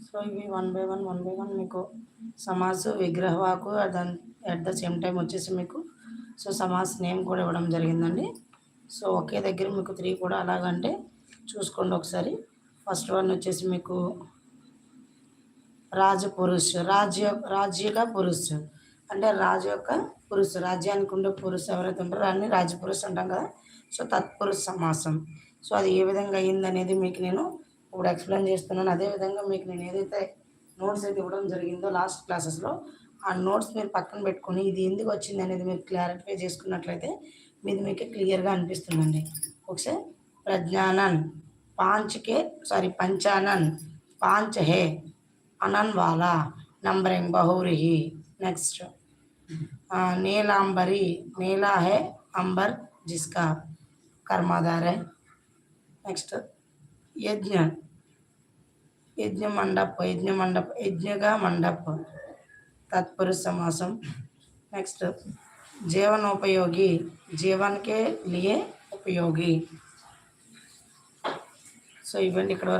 So ఇవి one by one మీకు సమాస్ విగ్రహవాకు దాని అట్ ద సేమ్ టైం వచ్చేసి మీకు సో సమాస్ నేమ్ కూడా ఇవ్వడం జరిగిందండి. సో ఒకే దగ్గర మీకు 3 కూడా అలాగంటే చూసుకోండి ఒకసారి. ఫస్ట్ వన్ వచ్చేసి మీకు రాజపురుష్, రాజ్యక పురుష్ అంటే రాజు యొక్క పురుషు, రాజ్యానికి ఉండే పురుషు ఎవరైతే ఉంటారో అన్ని రాజపురుష్ అంటాం కదా. సో తత్పురుష సమాసం. సో అది ఏ విధంగా అయ్యిందనేది మీకు నేను ఇప్పుడు ఎక్స్ప్లెయిన్ చేస్తున్నాను. అదేవిధంగా మీకు నేను ఏదైతే నోట్స్ అయితే ఇవ్వడం జరిగిందో లాస్ట్ క్లాసెస్లో ఆ నోట్స్ మీరు పక్కన పెట్టుకొని ఇది ఎందుకు వచ్చింది అనేది మీరు క్లారిఫై చేసుకున్నట్లయితే మీది మీకు క్లియర్గా అనిపిస్తుందండి. ఒకసారి ప్రజ్ఞానన్ पंचानन पांच है अनन वाला नंबरिंग बहुरी। नेक्स्ट नीलांबरी, नीला है अंबर जिसका कर्माधार है। नेक्स्ट यज्ञ, यज्ञ मंडप, यज्ञ का मंडप तत्पुरुष समासम। नेक्स्ट जीवनोपयोगी, जीवन के लिए उपयोगी। సో ఇవ్వండి ఇక్కడ వరకు